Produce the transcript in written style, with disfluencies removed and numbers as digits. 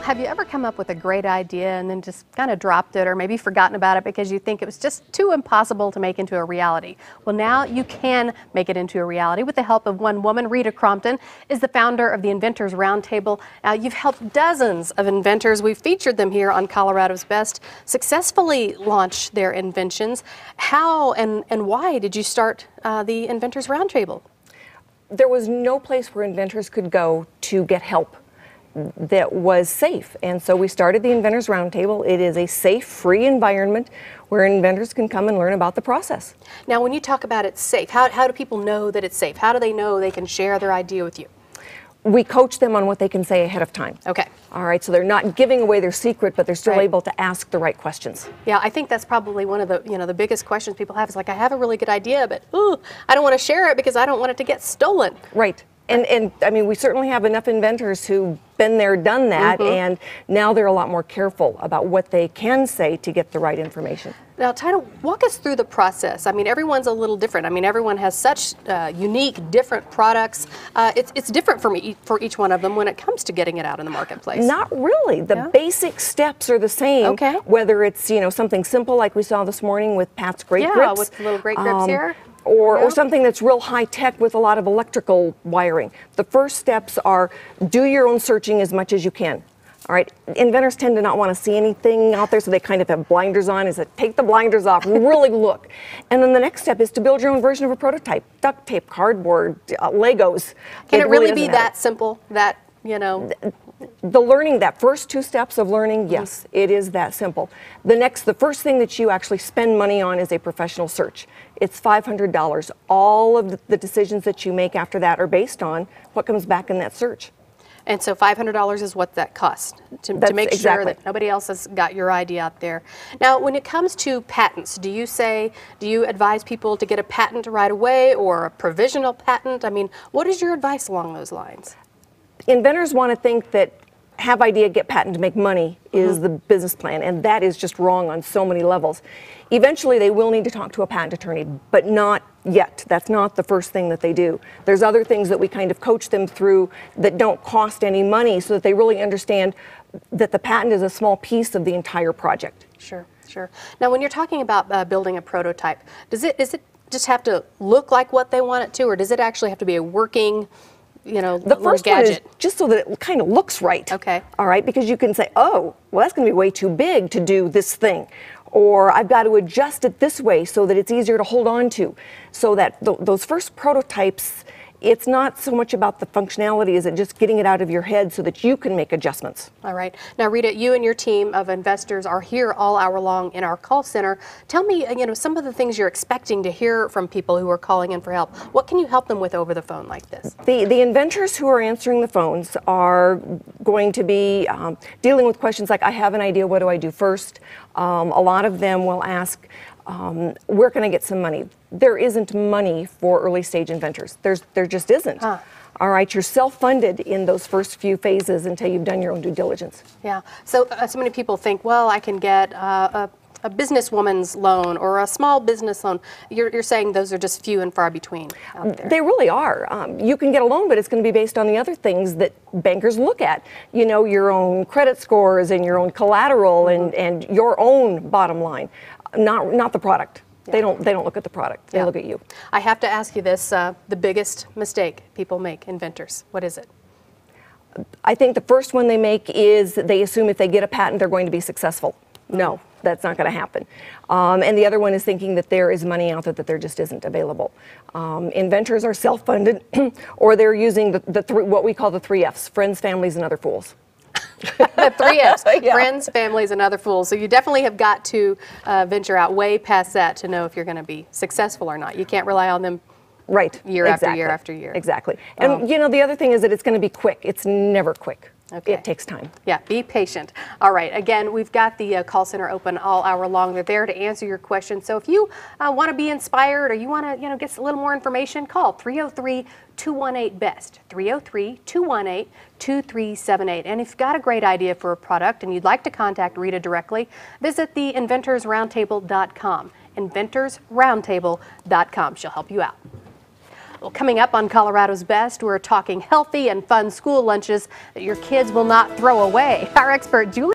Have you ever come up with a great idea and then just kind of dropped it or maybe forgotten about it because you think it was just too impossible to make into a reality? Well, now you can make it into a reality with the help of one woman. Rita Crompton is the founder of the Inventors Roundtable. You've helped dozens of inventors. We've featured them here on Colorado's Best successfully launch their inventions. How and why did you start the Inventors Roundtable? There was no place where inventors could go to get help that was safe, and so we started the Inventors Roundtable. It is a safe, free environment where inventors can come and learn about the process. Now, when you talk about it's safe, how do people know that it's safe? How do they know they can share their idea with you? We coach them on what they can say ahead of time. Okay. All right, so they're not giving away their secret, but they're still able to ask the right questions. Yeah, I think that's probably one of the, the biggest questions people have is like, I have a really good idea, but I don't want to share it because I don't want it to get stolen. Right. And I mean, we certainly have enough inventors who've been there, done that, and now they're a lot more careful about what they can say to get the right information. Now, walk us through the process. I mean, everyone's a little different. I mean, everyone has such unique, different products. It's different for each one of them when it comes to getting it out in the marketplace. Not really. The basic steps are the same. Okay. Whether it's, something simple like we saw this morning with Pat's Great Grips. Yeah, with the little great grips here. Or something that's real high tech with a lot of electrical wiring. The first steps are do your own searching as much as you can. All right, inventors tend to not want to see anything out there, so they kind of have blinders on. Is that take the blinders off, really look. And then the next step is to build your own version of a prototype. Duct tape, cardboard, Legos. Can it really be that simple? That, The learning, that first two steps of learning, yes, it is that simple. The first thing that you actually spend money on is a professional search. It's $500. All of the decisions that you make after that are based on what comes back in that search. And so $500 is what that costs to make sure that nobody else has got your idea out there. Now, when it comes to patents, do you advise people to get a patent right away or a provisional patent? I mean, what is your advice along those lines? Inventors want to think that have idea, get patent to make money is the business plan, and that is just wrong on so many levels. Eventually, they will need to talk to a patent attorney, but not yet. That's not the first thing that they do. There's other things that we kind of coach them through that don't cost any money so that they really understand that the patent is a small piece of the entire project. Sure, sure. Now, when you're talking about building a prototype, does it just have to look like what they want it to, or does it actually have to be a working the first gadget? one is just so that it kind of looks right. Okay. All right, because you can say, oh, well, that's going to be way too big to do this thing. Or I've got to adjust it this way so that it's easier to hold on to. So that those first prototypes, it's not so much about the functionality as it just getting it out of your head so that you can make adjustments. All right. Now, Rita, you and your team of investors are here all hour long in our call center. Tell me, some of the things you're expecting to hear from people who are calling in for help. What can you help them with over the phone like this? The inventors who are answering the phones are going to be dealing with questions like, I have an idea, what do I do first? A lot of them will ask, where can I get some money? There isn't money for early stage inventors. There just isn't. All right, you're self-funded in those first few phases until you've done your own due diligence. Yeah, so many people think, well, I can get a businesswoman's loan or a small business loan. You're saying those are just few and far between out there. They really are. You can get a loan, but it's going to be based on the other things that bankers look at. Your own credit scores and your own collateral and your own bottom line, not the product. Yeah. They don't look at the product. They look at you. I have to ask you this, the biggest mistake people make, inventors, what is it? I think the first one they make is that they assume if they get a patent, they're going to be successful. No, that's not going to happen. And the other one is thinking that there is money out there that there just isn't available. Inventors are self-funded, or they're using what we call the 3 Fs, friends, families, and other fools. The 3 Fs, friends, families, and other fools. So you definitely have got to venture out way past that to know if you're going to be successful or not. You can't rely on them year after year after year. Exactly. And the other thing is that it's going to be quick. It's never quick. Okay. It takes time. Yeah, be patient. All right, again, we've got the call center open all hour long. They're there to answer your questions. So if you want to be inspired or you want to get a little more information, call 303-218-BEST, 303-218-2378. And if you've got a great idea for a product and you'd like to contact Rita directly, visit the inventorsroundtable.com, inventorsroundtable.com. She'll help you out. Well, coming up on Colorado's Best, we're talking healthy and fun school lunches that your kids will not throw away. Our expert Julie